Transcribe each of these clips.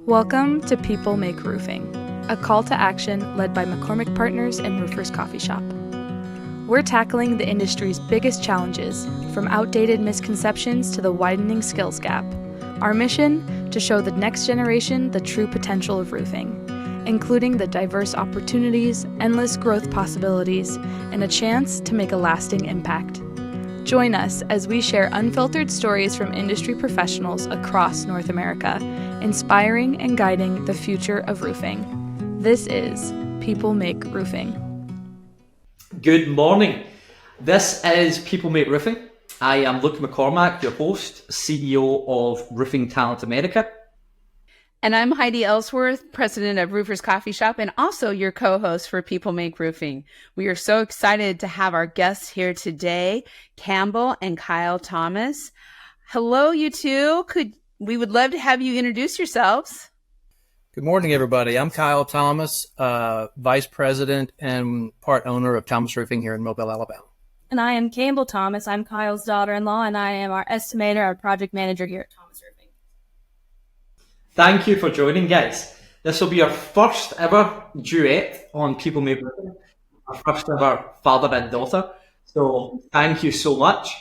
Welcome to People Make Roofing, a call to action led by McCormack Partners and RoofersCoffeeShop. We're tackling the industry's biggest challenges, from outdated misconceptions to the widening skills gap. Our mission, to show the next generation the true potential of roofing, including the diverse opportunities, endless growth possibilities, and a chance to make a lasting impact. Join us as we share unfiltered stories from industry professionals across North America, inspiring and guiding the future of roofing. This is People Make Roofing. Good morning. This is People Make Roofing. I am Luke McCormack, your host, CEO of Roofing Talent America. And I'm Heidi Ellsworth, president of RoofersCoffeeShop, and also your co-host for People Make Roofing. We are so excited to have our guests here today, Campbell and Kyle Thomas. Hello, you two. We would love to have you introduce yourselves. Good morning, everybody. I'm Kyle Thomas, vice president and part owner of Thomas Roofing here in Mobile, Alabama. And I am Campbell Thomas. I'm Kyle's daughter-in-law, and I am our estimator, our project manager here at Thomas Roofing. Thank you for joining, guys. This will be our first ever duet on People Make Roofing, our first ever father and daughter. So thank you so much.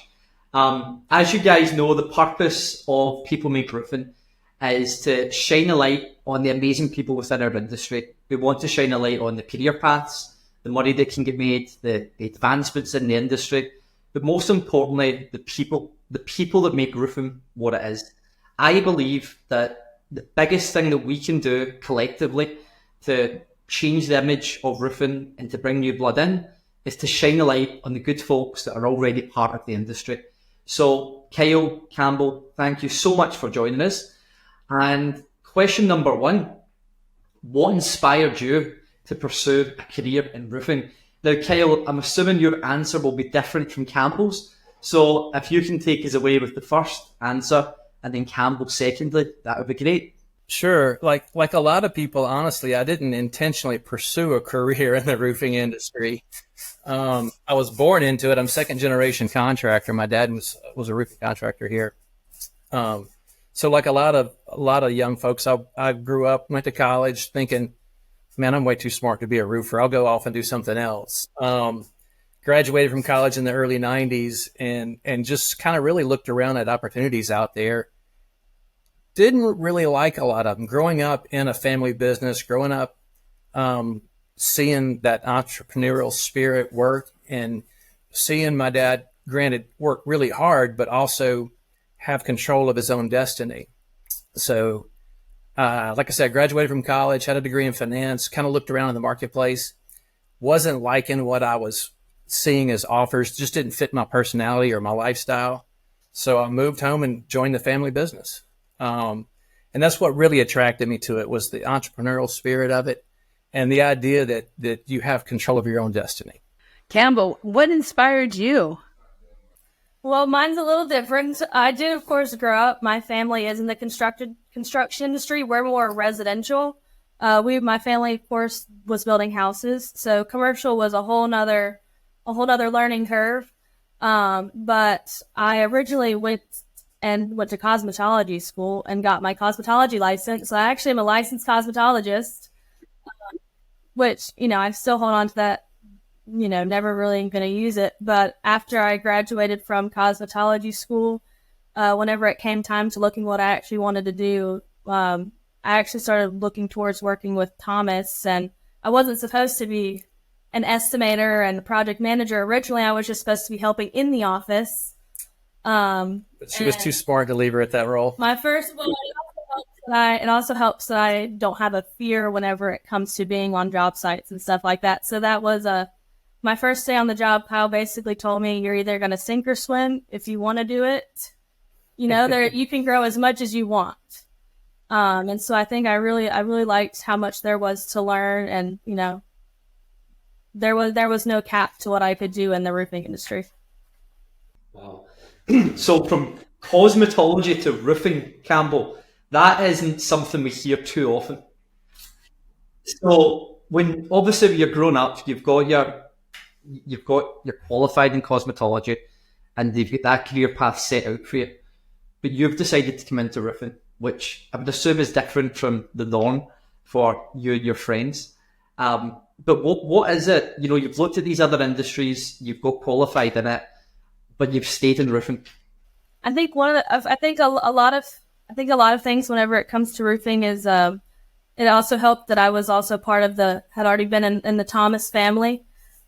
As you guys know, the purpose of People Make Roofing is to shine a light on the amazing people within our industry. We want to shine a light on the career paths, the money that can get made, the advancements in the industry, but most importantly, the people that make roofing what it is. I believe that the biggest thing that we can do collectively to change the image of roofing and to bring new blood in is to shine a light on the good folks that are already part of the industry. So Kyle, Campbell, thank you so much for joining us. And question number one, what inspired you to pursue a career in roofing? Now, Kyle, I'm assuming your answer will be different from Campbell's. So if you can take us away with the first answer, and then Campbell secondly, that would be great. Sure. Like a lot of people, honestly, I didn't intentionally pursue a career in the roofing industry. I was born into it. I'm second generation contractor. My dad was a roofing contractor here. So like a lot of young folks, I grew up, went to college thinking, man, I'm way too smart to be a roofer. I'll go off and do something else. Graduated from college in the early 90s and just kind of really looked around at opportunities out there. Didn't really like a lot of them. Growing up in a family business, growing up seeing that entrepreneurial spirit work and seeing my dad, granted, work really hard, but also have control of his own destiny. So, like I said, graduated from college, had a degree in finance, kind of looked around in the marketplace, wasn't liking what I was seeing as offers, just didn't fit my personality or my lifestyle. So I moved home and joined the family business. And that's what really attracted me to it, was the entrepreneurial spirit of it and the idea that you have control of your own destiny. Campbell, what inspired you? Well, mine's a little different. I did, of course, grow up. My family is in the construction industry. We're more residential. My family, of course, was building houses. So commercial was a whole nother learning curve. But I originally went to cosmetology school and got my cosmetology license. So I actually am a licensed cosmetologist, which, I still hold on to that, never really going to use it. But after I graduated from cosmetology school, whenever it came time to looking what I actually wanted to do, I actually started looking towards working with Thomas. And I wasn't supposed to be an estimator and a project manager. Originally, I was just supposed to be helping in the office. But she was too smart to leave her at that role. My first one, it also helps that I don't have a fear whenever it comes to being on job sites and stuff like that. So that was my first day on the job. Kyle basically told me, you're either going to sink or swim if you want to do it. You can grow as much as you want. And so I think I really liked how much there was to learn, and there was no cap to what I could do in the roofing industry. Wow. So from cosmetology to roofing, Campbell, that isn't something we hear too often. So when obviously you're grown up, you're qualified in cosmetology, and you've got that career path set out for you, but you've decided to come into roofing. which I would assume is different from the norm for you and your friends. But what is it? You know, you've looked at these other industries, you've got qualified in it, but you've stayed in roofing. I think I think a lot of things whenever it comes to roofing is it also helped that I was also part of had already been in the Thomas family.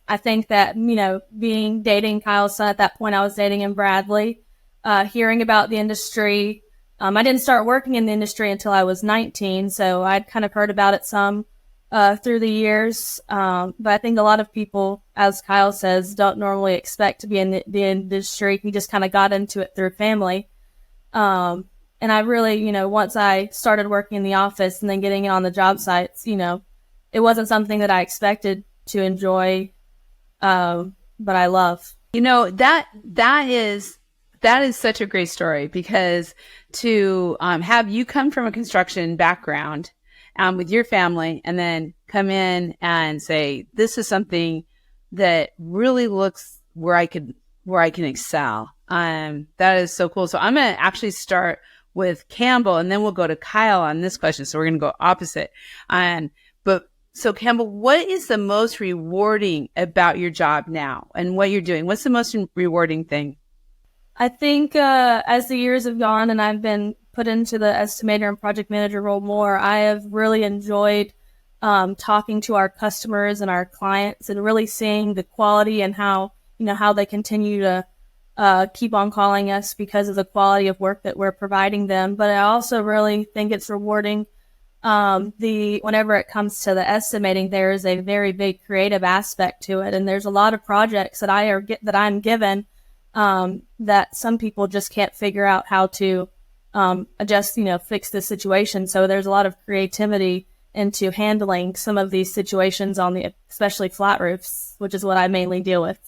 I think that, you know, dating Kyle's son at that point, I was dating in Bradley, hearing about the industry. I didn't start working in the industry until I was 19, so I'd kind of heard about it some through the years. But I think a lot of people, as Kyle says, don't normally expect to be in the industry. He just kind of got into it through family. And I really, you know, once I started working in the office and then getting on the job sites, you know, it wasn't something that I expected to enjoy, but I love. You know, that is such a great story, because to have you come from a construction background with your family and then come in and say, this is something that really looks where I can excel. That is so cool. So I'm going to actually start with Campbell, and then we'll go to Kyle on this question. So we're going to go opposite. So Campbell, what is the most rewarding about your job now and what you're doing? What's the most rewarding thing? I think as the years have gone and I've been put into the estimator and project manager role more, I have really enjoyed talking to our customers and our clients and really seeing the quality and how they continue to keep on calling us because of the quality of work that we're providing them. But I also really think it's rewarding whenever it comes to the estimating, there is a very big creative aspect to it. And there's a lot of projects that I'm given that some people just can't figure out how to adjust, fix the situation. So there's a lot of creativity into handling some of these situations especially flat roofs, which is what I mainly deal with.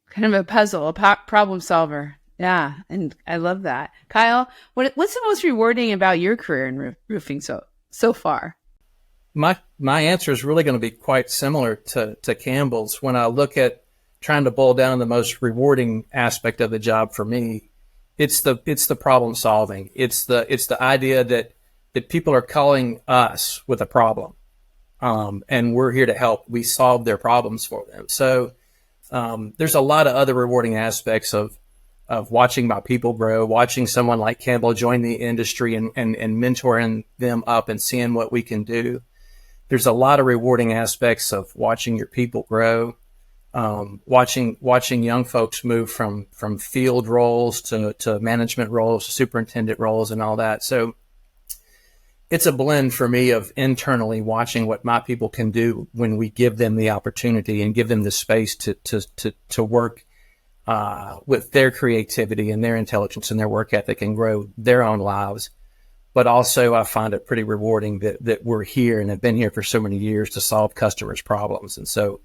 Kind of a puzzle, a problem solver. Yeah. And I love that. Kyle, what's the most rewarding about your career in roofing so far? My answer is really going to be quite similar to Campbell's. When I look at trying to boil down the most rewarding aspect of the job for me, it's the problem solving. It's the idea that people are calling us with a problem, and we're here to help. We solve their problems for them. So there's a lot of other rewarding aspects of watching my people grow, watching someone like Campbell join the industry and mentoring them up and seeing what we can do. There's a lot of rewarding aspects of watching your people grow, watching young folks move from field roles to management roles, to superintendent roles and all that. So it's a blend for me of internally watching what my people can do when we give them the opportunity and give them the space to work with their creativity and their intelligence and their work ethic and grow their own lives. But also I find it pretty rewarding that we're here and have been here for so many years to solve customers' problems. And so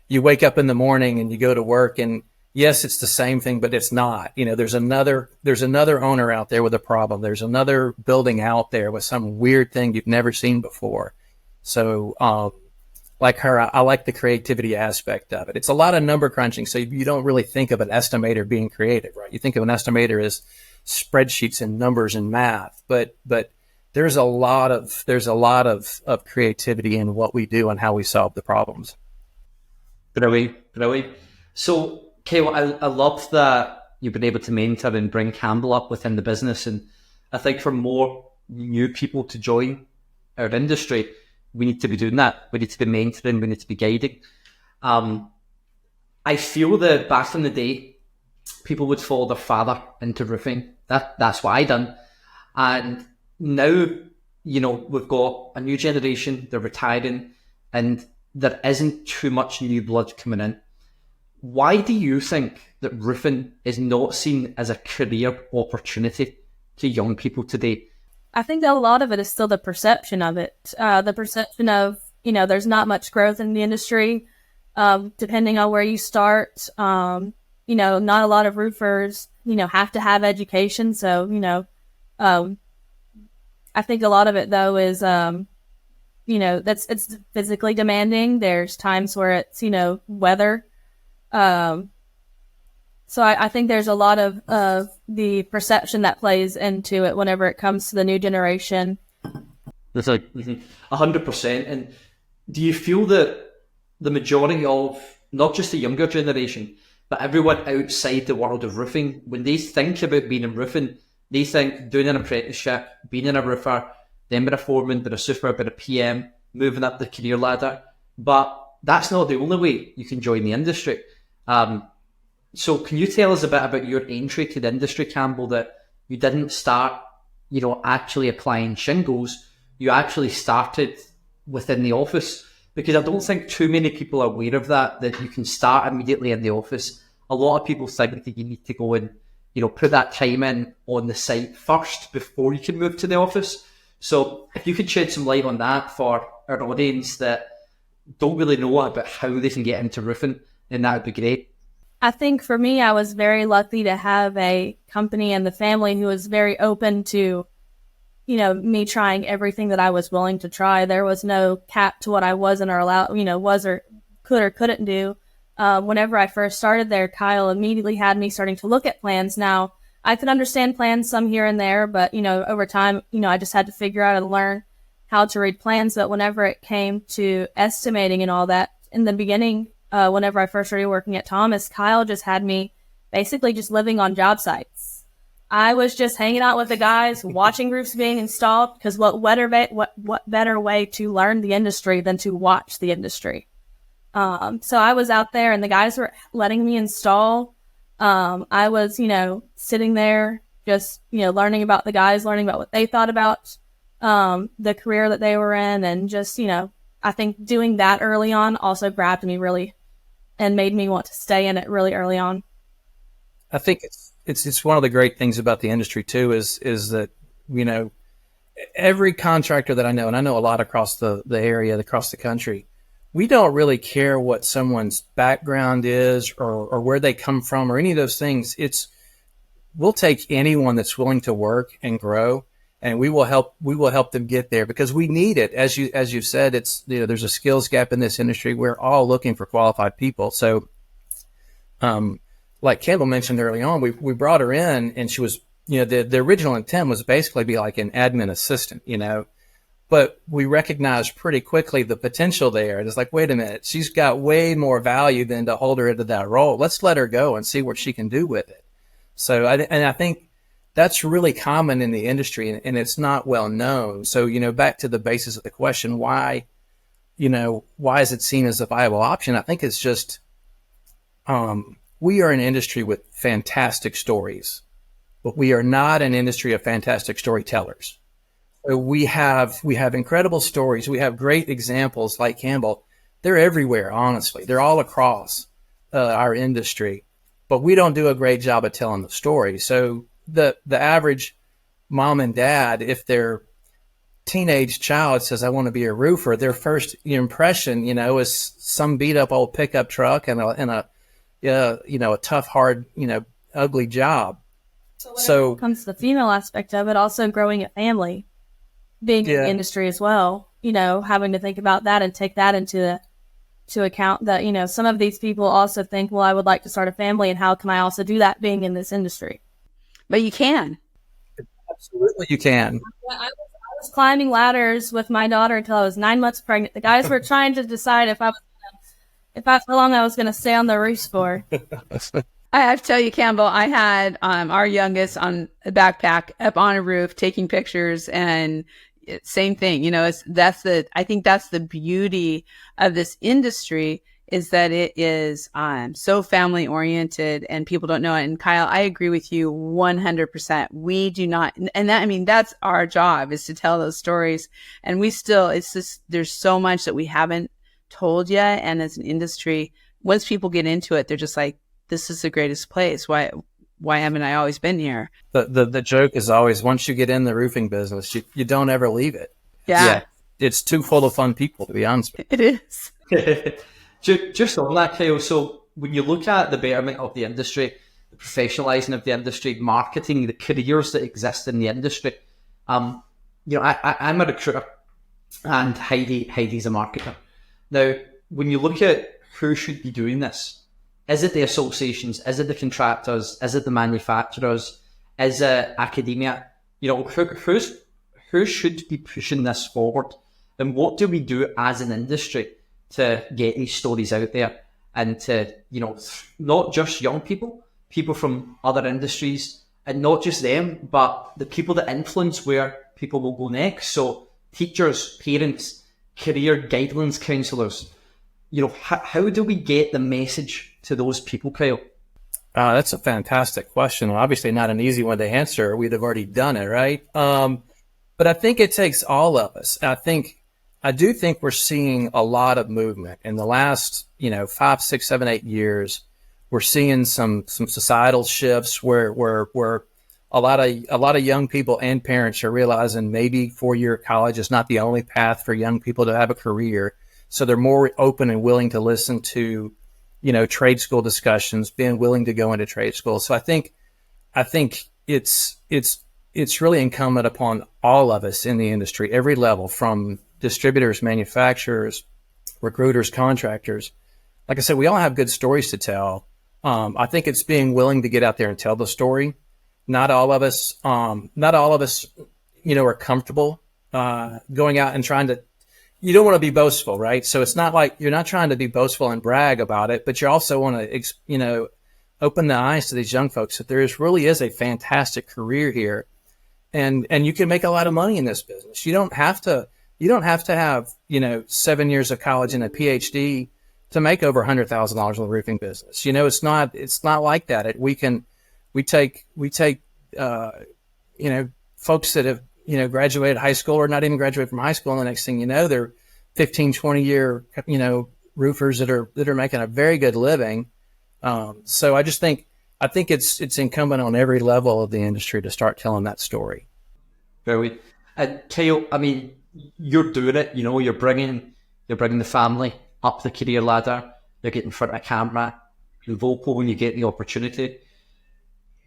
you wake up in the morning and you go to work, and yes, it's the same thing, but it's not. There's another owner out there with a problem. There's another building out there with some weird thing you've never seen before. So like her, I like the creativity aspect of it. It's a lot of number crunching, so you don't really think of an estimator being creative, right? You think of an estimator as spreadsheets and numbers and math, but there's a lot of creativity in what we do and how we solve the problems. Brilliant. So, Kyle, I love that you've been able to mentor and bring Campbell up within the business. And I think for more new people to join our industry, we need to be doing that. We need to be mentoring. We need to be guiding. I feel that back in the day, people would follow their father into roofing. That's what I done. And now, we've got a new generation. They're retiring, and there isn't too much new blood coming in. Why do you think that roofing is not seen as a career opportunity to young people today? I think that a lot of it is still the perception of it. The perception of, there's not much growth in the industry, depending on where you start. Not a lot of roofers, have to have education. So, I think a lot of it, though, is, it's physically demanding. There's times where it's, weather. So I think there's a lot of the perception that plays into it whenever it comes to the new generation. That's like 100%. And do you feel that the majority of not just the younger generation, but everyone outside the world of roofing, when they think about being in roofing, they think doing an apprenticeship, being a roofer, then being a foreman, being a super, being a PM, moving up the career ladder. But that's not the only way you can join the industry. So can you tell us a bit about your entry to the industry, Campbell, that you didn't start, actually applying shingles, you actually started within the office? Because I don't think too many people are aware of that you can start immediately in the office. A lot of people think that you need to go and, put that time in on the site first before you can move to the office. So if you could shed some light on that for our audience that don't really know about how they can get into roofing, then that would be great. I think for me, I was very lucky to have a company and the family who was very open to, me trying everything that I was willing to try. There was no cap to what I wasn't or allowed, was or could or couldn't do. Whenever I first started there, Kyle immediately had me starting to look at plans. Now, I could understand plans some here and there, but, over time, I just had to figure out and learn how to read plans. But whenever it came to estimating and all that, in the beginning, whenever I first started working at Thomas, Kyle just had me basically just living on job sites. I was just hanging out with the guys, watching roofs being installed, because what better way to learn the industry than to watch the industry? So I was out there and the guys were letting me install. I was, sitting there just, learning about the guys, learning about what they thought about the career that they were in, and just, I think doing that early on also grabbed me really and made me want to stay in it really early on. I think it's one of the great things about the industry too is that, every contractor that I know, and I know a lot across the area, across the country, we don't really care what someone's background is or where they come from or any of those things. We'll take anyone that's willing to work and grow, and we will help them get there because we need it. As you've said, there's a skills gap in this industry. We're all looking for qualified people. So, like Campbell mentioned early on, we brought her in, and she was, the original intent was basically be like an admin assistant, but we recognized pretty quickly the potential there. It's like, wait a minute, she's got way more value than to hold her into that role. Let's let her go and see what she can do with it. So, I think that's really common in the industry, and it's not well known. So, back to the basis of the question, why is it seen as a viable option? I think it's just, we are an industry with fantastic stories, but we are not an industry of fantastic storytellers. So we have incredible stories. We have great examples like Campbell. They're everywhere, honestly. They're all across our industry, but we don't do a great job of telling the story. So the average mom and dad, if their teenage child says, I want to be a roofer, their first impression, is some beat up old pickup truck and a tough, hard, ugly job. So when it comes to the female aspect of it, also growing a family, being in the industry as well, having to think about that and take that into account that, some of these people also think, well, I would like to start a family, and how can I also do that being in this industry? But you can. Absolutely you can. Yeah, I was climbing ladders with my daughter until I was 9 months pregnant. The guys were trying to decide how long I was going to stay on the roofs for. I have to tell you, Campbell, I had our youngest on a backpack up on a roof taking pictures, and same thing. I think that's the beauty of this industry, is that it is so family oriented and people don't know it. And Kyle, I agree with you 100%. We do not, and that's our job, is to tell those stories. And there's so much that we haven't told yet. And as an industry, once people get into it, they're just like, this is the greatest place. Why haven't I always been here? The joke is always, once you get in the roofing business, you don't ever leave it. Yeah. It's too full of fun people, to be honest with you. It is. Just on that, Kyle, so when you look at the betterment of the industry, the professionalizing of the industry, marketing, the careers that exist in the industry, I'm a recruiter and Heidi's a marketer. Now, when you look at who should be doing this, Is it the associations? Is it the contractors? Is it the manufacturers? Is it academia? You know, who should be pushing this forward? And what do we do as an industry to get these stories out there and to, you know, not just young people, people from other industries, and not just them, but the people that influence where people will go next. So teachers, parents, career guidelines counsellors, you know, how do we get the message to those people, Kyle? That's a fantastic question. Obviously not an easy one to answer. We'd have already done it, right? But I think it takes all of us. I do think we're seeing a lot of movement in the last, 5, 6, 7, 8 years. We're seeing some societal shifts where a lot of young people and parents are realizing maybe 4-year college is not the only path for young people to have a career. So they're more open and willing to listen to, trade school discussions, being willing to go into trade school. So I think it's really incumbent upon all of us in the industry, every level, from distributors, manufacturers, recruiters, contractors. Like I said, we all have good stories to tell. I think it's being willing to get out there and tell the story. Not all of us, are comfortable going out and trying to. You don't want to be boastful, right? So it's not like you're not trying to be boastful and brag about it, but you also want to, open the eyes to these young folks that there really is a fantastic career here, and you can make a lot of money in this business. You don't have to have 7 years of college and a PhD to make over $100,000 in the roofing business. It's not like that. We take folks that have graduated high school or not even graduated from high school, and the next thing you know, they're 15, 20 year roofers that are making a very good living. So I think it's incumbent on every level of the industry to start telling that story. Very. And Kyle, I mean, you're doing it. You're bringing the family up the career ladder. You're getting in front of a camera. You're vocal when you get the opportunity.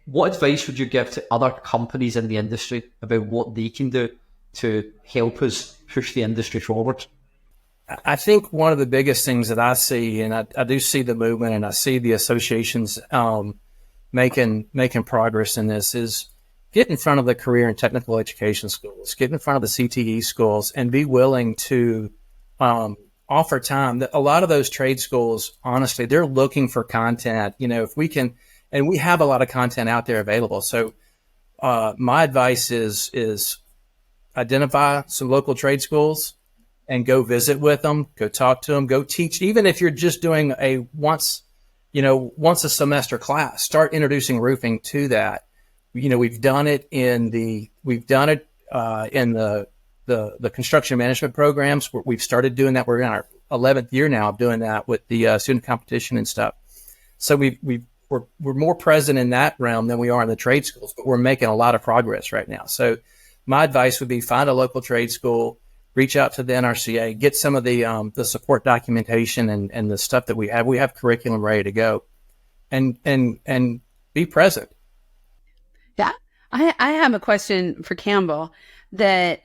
What advice would you give to other companies in the industry about what they can do to help us push the industry forward? I think one of the biggest things that I see, and I do see the movement and I see the associations making progress in this, is get in front of the career and technical education schools, get in front of the CTE schools, and be willing to offer time. A lot of those trade schools, honestly, they're looking for content. If we can, and we have a lot of content out there available. So my advice is identify some local trade schools and go visit with them, go talk to them, go teach. Even if you're just doing a once a semester class, start introducing roofing to that. We've done it in the construction management programs. We've started doing that. We're in our 11th year now of doing that with the student competition and stuff. So we're more present in that realm than we are in the trade schools, but we're making a lot of progress right now. So my advice would be find a local trade school, reach out to the NRCA, get some of the support documentation and the stuff that we have. We have curriculum ready to go, and be present. Yeah, I have a question for Campbell that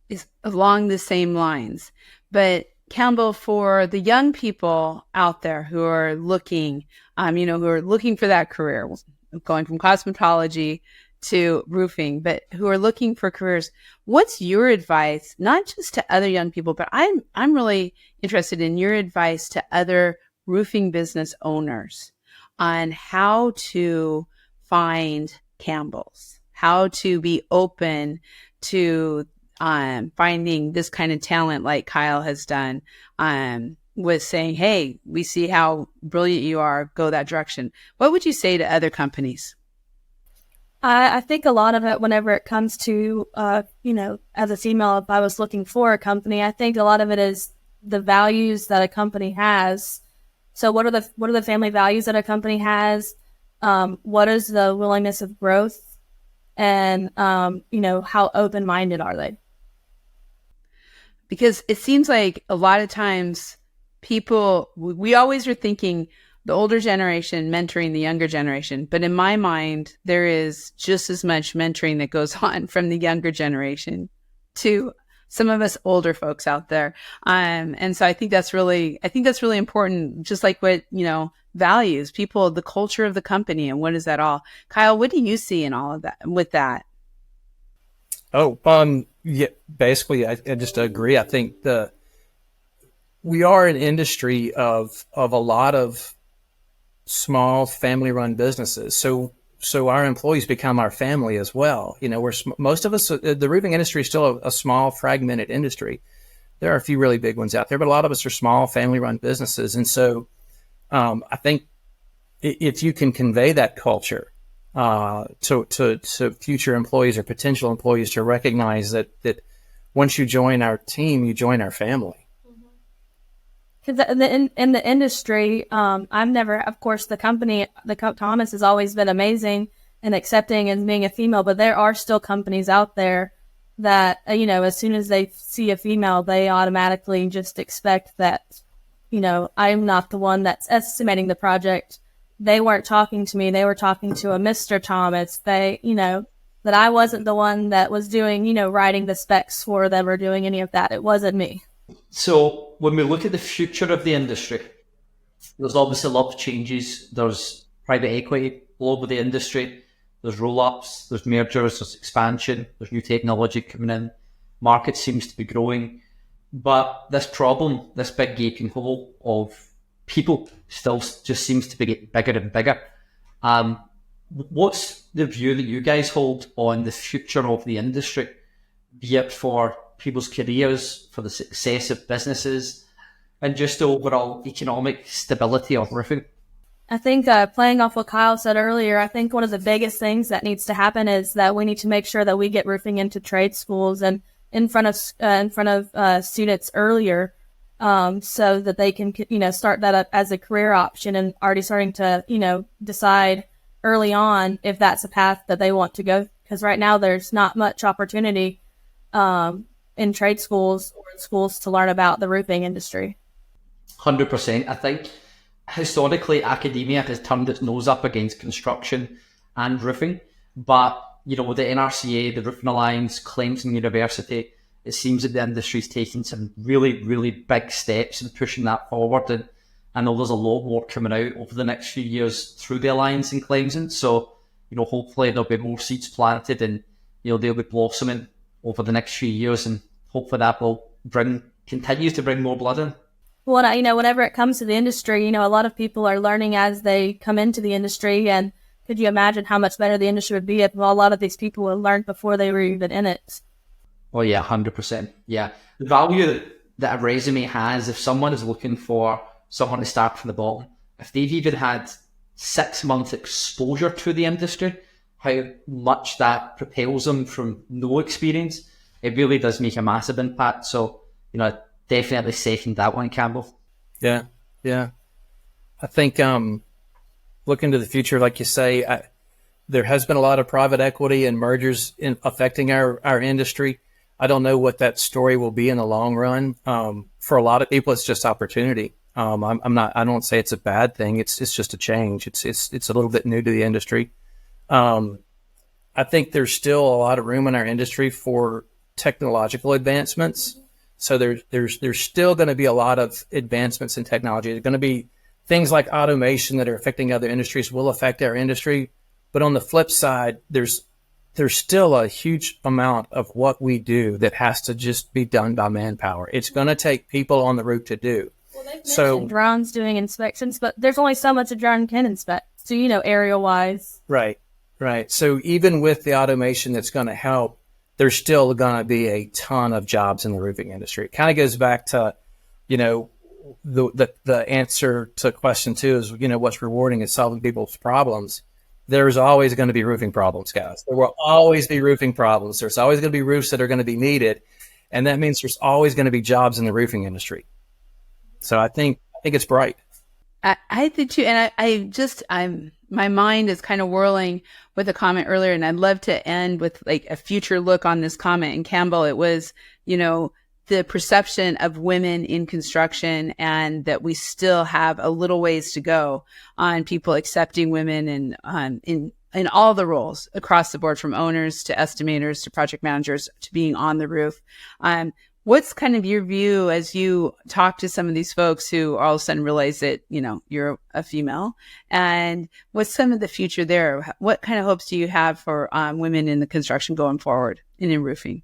is along the same lines. But Campbell, for the young people out there who are looking, who are looking for that career, going from cosmetology to roofing, but who are looking for careers, what's your advice, not just to other young people, but I'm really interested in your advice to other roofing business owners on how to find Campbell's, how to be open to finding this kind of talent like Kyle has done, with saying, hey, we see how brilliant you are, go that direction. What would you say to other companies? I think a lot of it, whenever it comes to, as a female, if I was looking for a company, I think a lot of it is the values that a company has. So what are the family values that a company has? What is the willingness of growth? And, how open-minded are they? Because it seems like a lot of times we always are thinking the older generation mentoring the younger generation. But in my mind, there is just as much mentoring that goes on from the younger generation to some of us older folks out there. And so I think that's really important, just like what, values, people, the culture of the company, and what is that all? Kyle, what do you see in all of that with that? Oh, yeah, basically, I just agree. I think we are an industry of a lot of small family-run businesses. So our employees become our family as well. Most of us, the roofing industry is still a small, fragmented industry. There are a few really big ones out there, but a lot of us are small, family-run businesses. And so I think if you can convey that culture to future employees or potential employees, to recognize that once you join our team, you join our family. Because in the industry, I've never, of course, the company, Thomas has always been amazing and accepting as being a female, but there are still companies out there that, as soon as they see a female, they automatically just expect that, I'm not the one that's estimating the project. They weren't talking to me. They were talking to a Mr. Thomas. That I wasn't the one that was doing, writing the specs for them or doing any of that. It wasn't me. So when we look at the future of the industry, there's obviously a lot of changes. There's private equity all over the industry. There's roll-ups, there's mergers, there's expansion, there's new technology coming in. Market seems to be growing. But this problem, this big gaping hole of people still just seems to be getting bigger and bigger. What's the view that you guys hold on the future of the industry, be it for people's careers, for the success of businesses, and just the overall economic stability of roofing? I think playing off what Kyle said earlier, I think one of the biggest things that needs to happen is that we need to make sure that we get roofing into trade schools and in front of students earlier, so that they can start that up as a career option and already starting to decide early on if that's a path that they want to go. Because right now there's not much opportunity in trade schools or in schools to learn about the roofing industry. 100%. I think historically academia has turned its nose up against construction and roofing, but with the NRCA, the Roofing Alliance, Clemson University, it seems that the industry's taking some really, really big steps in pushing that forward. And I know there's a lot more coming out over the next few years through the Alliance in Clemson. So, hopefully there'll be more seeds planted and, they'll be blossoming over the next few years. And hopefully that will continue to bring more blood in. Well, whenever it comes to the industry, a lot of people are learning as they come into the industry. And could you imagine how much better the industry would be if a lot of these people would learn before they were even in it? Oh yeah, 100%. Yeah. The value that a resume has, if someone is looking for someone to start from the bottom, if they've even had 6 months exposure to the industry, how much that propels them from no experience, it really does make a massive impact. So, definitely second that one, Campbell. Yeah. I think looking to the future, like you say, there has been a lot of private equity and mergers affecting our industry. I don't know what that story will be in the long run. For a lot of people, it's just opportunity. I don't say it's a bad thing. It's just a change. It's a little bit new to the industry. I think there's still a lot of room in our industry for technological advancements. So there's still going to be a lot of advancements in technology. There's going to be things like automation that are affecting other industries will affect our industry. But on the flip side, there's still a huge amount of what we do that has to just be done by manpower. It's going to take people on the roof to do. Well, they've mentioned drones doing inspections, but there's only so much a drone can inspect. So, aerial-wise. Right. So even with the automation that's going to help, there's still going to be a ton of jobs in the roofing industry. It kind of goes back to, the answer to question 2 is, what's rewarding is solving people's problems. There's always going to be roofing problems, guys. There will always be roofing problems. There's always going to be roofs that are going to be needed. And that means there's always going to be jobs in the roofing industry. So I think it's bright. I think too. And my mind is kind of whirling with a comment earlier, and I'd love to end with like a future look on this comment. And Campbell, it was, the perception of women in construction, and that we still have a little ways to go on people accepting women and in in all the roles across the board, from owners to estimators to project managers to being on the roof. What's kind of your view as you talk to some of these folks who all of a sudden realize that, you're a female, and what's some of the future there? What kind of hopes do you have for women in the construction going forward and in roofing?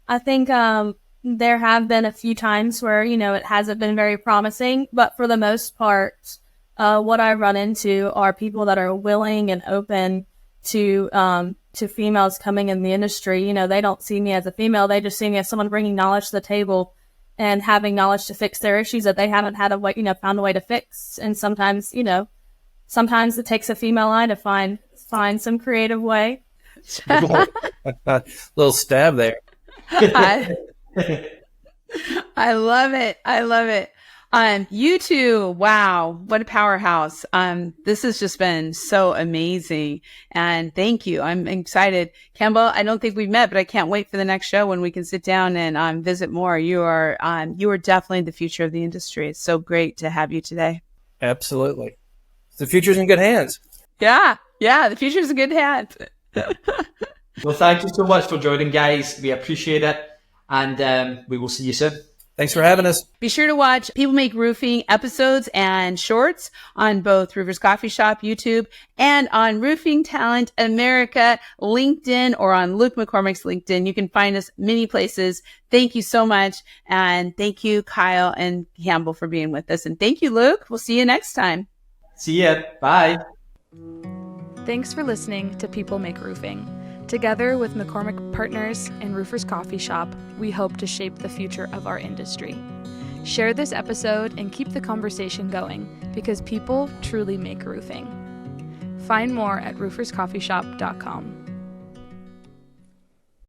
I think there have been a few times where, it hasn't been very promising, but for the most part, what I run into are people that are willing and open to females coming in the industry. They don't see me as a female. They just see me as someone bringing knowledge to the table and having knowledge to fix their issues that they haven't had a way, found a way to fix. And sometimes, sometimes it takes a female eye to find some creative way. Little stab there. I love it. I love it. You two, wow, what a powerhouse. This has just been so amazing. And thank you. I'm excited. Campbell, I don't think we've met, but I can't wait for the next show when we can sit down and visit more. You are definitely the future of the industry. It's so great to have you today. Absolutely. The future's in good hands. Yeah. The future's in good hands. Well, thank you so much for joining, guys. We appreciate it. And we will see you soon. Thanks for having us. Be sure to watch People Make Roofing episodes and shorts on both Roofers Coffee Shop, YouTube, and on Roofing Talent America, LinkedIn, or on Luke McCormack's LinkedIn. You can find us many places. Thank you so much. And thank you, Kyle and Campbell, for being with us. And thank you, Luke. We'll see you next time. See ya. Bye. Thanks for listening to People Make Roofing. Together with McCormack Partners and Roofers Coffee Shop, we hope to shape the future of our industry. Share this episode and keep the conversation going, because people truly make roofing. Find more at rooferscoffeeshop.com.